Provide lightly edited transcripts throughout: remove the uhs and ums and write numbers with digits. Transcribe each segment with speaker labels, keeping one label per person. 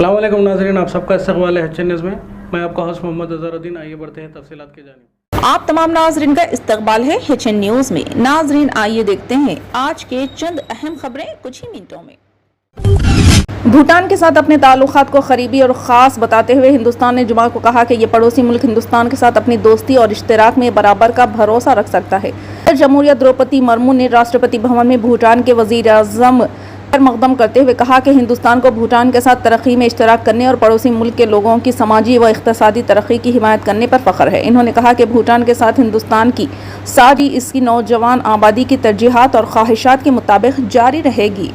Speaker 1: السلام علیکم ناظرین، آپ سب کا استقبال ہے HN نیوز میں آپ کا ہوسٹ محمد اظہر الدین۔ آئیے بڑھتے ہیں تفصیلات کی جانب۔
Speaker 2: آپ تمام ناظرین کا استقبال ہے HN نیوز میں۔ ناظرین آئیے دیکھتے ہیں آج کے چند اہم خبریں کچھ ہی منٹوں میں۔ بھوٹان کے ساتھ اپنے تعلقات کو قریبی اور خاص بتاتے ہوئے ہندوستان نے جمعہ کو کہا کہ یہ پڑوسی ملک ہندوستان کے ساتھ اپنی دوستی اور اشتراک میں برابر کا بھروسہ رکھ سکتا ہے۔ جمہوریہ دروپدی مرمو نے راشٹرپتی بھون میں بھوٹان کے وزیر اعظم پر مقدم کرتے ہوئے کہا کہ ہندوستان کو بھوٹان کے ساتھ ترقی میں اشتراک کرنے اور پڑوسی ملک کے لوگوں کی سماجی و اقتصادی ترقی کی حمایت کرنے پر فخر ہے۔ انہوں نے کہا کہ بھوٹان کے ساتھ ہندوستان کی ساجھی اس کی نوجوان آبادی کی ترجیحات اور خواہشات کے مطابق جاری رہے گی۔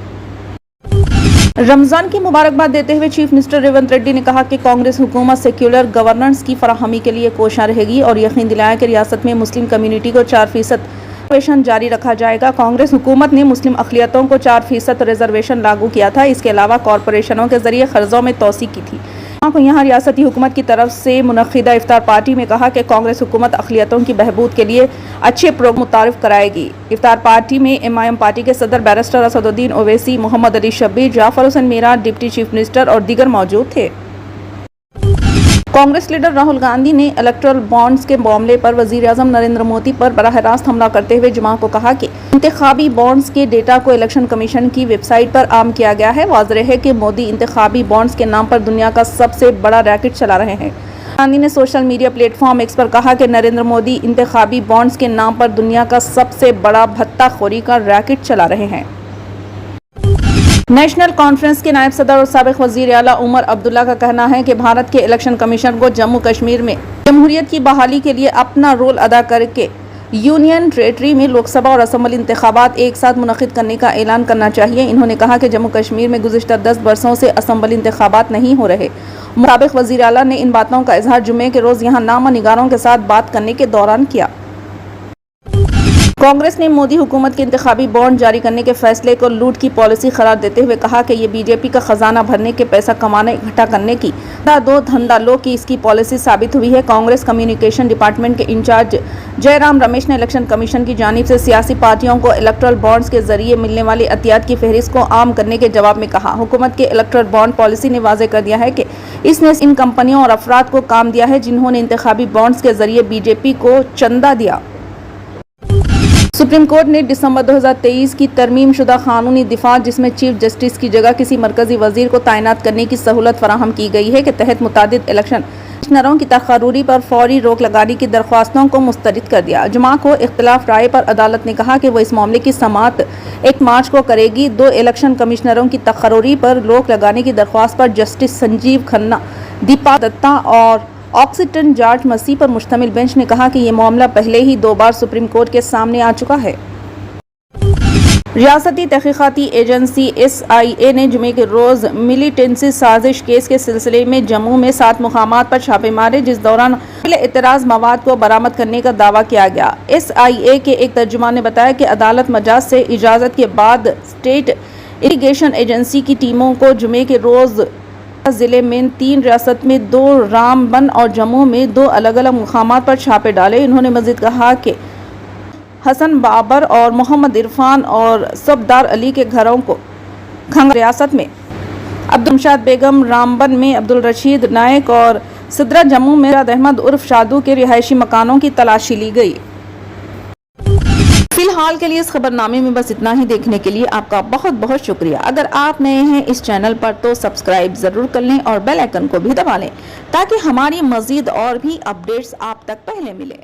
Speaker 2: رمضان کی مبارکباد دیتے ہوئے چیف منسٹر ریونت ریڈی نے کہا کہ کانگریس حکومت سیکولر گورننس کی فراہمی کے لیے کوشاں رہے گی اور یقین دلایا کہ ریاست میں مسلم کمیونٹی کو 4% ریزرویشن جاری رکھا جائے گا۔ کانگریس حکومت نے مسلم اقلیتوں کو 4% ریزرویشن لاگو کیا تھا۔ اس کے علاوہ کارپوریشنوں کے ذریعے قرضوں میں توسیع کی تھی۔ یہاں ریاستی حکومت کی طرف سے منعقدہ افطار پارٹی میں کہا کہ کانگریس حکومت اقلیتوں کی بہبود کے لیے اچھے پروگرام متعارف کرائے گی۔ افطار پارٹی میں MIM پارٹی کے صدر بیرسٹر اسد الدین اویسی، محمد علی شبیر، جعفر حسین میرات، ڈپٹی چیف منسٹر اور دیگر موجود تھے۔ کانگریس لیڈر راہل گاندھی نے الیکٹورل بانڈز کے معاملے پر وزیر اعظم نریندر مودی پر براہ راست حملہ کرتے ہوئے جمعہ کو کہا کہ انتخابی بانڈز کے ڈیٹا کو الیکشن کمیشن کی ویب سائٹ پر عام کیا گیا ہے۔ واضح ہے کہ مودی انتخابی بانڈز کے نام پر دنیا کا سب سے بڑا ریکٹ چلا رہے ہیں۔ گاندھی نے social media platform X پر کہا کہ نریندر مودی انتخابی بانڈز کے نام پر دنیا کا سب سے بڑا بھتہ خوری کا ریکٹ چلا رہے ہیں۔ نیشنل کانفرنس کے نائب صدر اور سابق وزیر اعلیٰ عمر عبداللہ کا کہنا ہے کہ بھارت کے الیکشن کمیشن کو جموں کشمیر میں جمہوریت کی بحالی کے لیے اپنا رول ادا کر کے یونین ٹیریٹری میں لوک سبھا اور اسمبلی انتخابات ایک ساتھ منعقد کرنے کا اعلان کرنا چاہیے۔ انہوں نے کہا کہ جموں کشمیر میں گزشتہ 10 برسوں سے اسمبلی انتخابات نہیں ہو رہے۔ سابق وزیر اعلیٰ نے ان باتوں کا اظہار جمعے کے روز یہاں نامہ نگاروں کے ساتھ بات کرنے کے دوران کیا۔ کانگریس نے مودی حکومت کے انتخابی بانڈ جاری کرنے کے فیصلے کو لوٹ کی پالیسی قرار دیتے ہوئے کہا کہ یہ BJP کا خزانہ بھرنے کے پیسہ کمانے اکٹھا کرنے کی دھندا لو کی اس کی پالیسی ثابت ہوئی ہے۔ کانگریس کمیونیکیشن ڈپارٹمنٹ کے انچارج جے رام رمیش نے الیکشن کمیشن کی جانب سے سیاسی پارٹیوں کو الیکٹورل بانڈز کے ذریعے ملنے والی عطیات کی فہرست کو عام کرنے کے جواب میں کہا۔ حکومت کے الیکٹورل بانڈ پالیسی نے واضح کر دیا ہے کہ اس نے ان کمپنیوں اور افراد کو کام دیا ہے جنہوں نے انتخابی بانڈز کے ذریعے BJP کو چندہ دیا۔ سپریم کورٹ نے دسمبر 2023 کی ترمیم شدہ قانونی دفاع جس میں چیف جسٹس کی جگہ کسی مرکزی وزیر کو تعینات کرنے کی سہولت فراہم کی گئی ہے کے تحت متعدد الیکشن کمشنروں کی تقرری پر فوری روک لگانے کی درخواستوں کو مسترد کر دیا۔ جمعہ کو اختلاف رائے پر عدالت نے کہا کہ وہ اس معاملے کی سماعت 1 مارچ کو کرے گی۔ 2 الیکشن کمشنروں کی تقرری پر روک لگانے کی درخواست پر جسٹس سنجیو کھنہ، دیپا دتا اور آکسیٹن جارج مسیح پر مشتمل بینچ نے کہا کہ یہ معاملہ پہلے ہی 2 بار سپریم کورٹ کے سامنے آ چکا ہے۔ ریاستی تحقیقاتی ایجنسی SIA نے جمعے کے روز ملیٹنسی سازش کیس کے سلسلے میں جموں میں 7 مقامات پر چھاپے مارے جس دوران قابل اعتراض مواد کو برآمد کرنے کا دعویٰ کیا گیا۔ SIA کے ایک ترجمان نے بتایا کہ عدالت مجاز سے اجازت کے بعد اسٹیٹ اریگیشن ایجنسی کی ٹیموں کو جمعے کے روز ضلع میں 3 ریاست میں 2 رام بن اور جموں میں 2 الگ الگ مقامات پر چھاپے ڈالے۔ انہوں نے مزید کہا کہ حسن بابر اور محمد عرفان اور صفدار علی کے گھروں کو کھنگ ریاست میں، عبدالشاد بیگم رامبن میں عبدالرشید نائک اور سدرا جموں میں راد احمد عرف شادو کے رہائشی مکانوں کی تلاشی لی گئی۔ فی الحال کے لیے اس خبر نامے میں بس اتنا ہی۔ دیکھنے کے لیے آپ کا بہت بہت شکریہ۔ اگر آپ نئے ہیں اس چینل پر تو سبسکرائب ضرور کر لیں اور بیل آئیکن کو بھی دبا لیں تاکہ ہماری مزید اور بھی اپڈیٹس آپ تک پہلے ملیں۔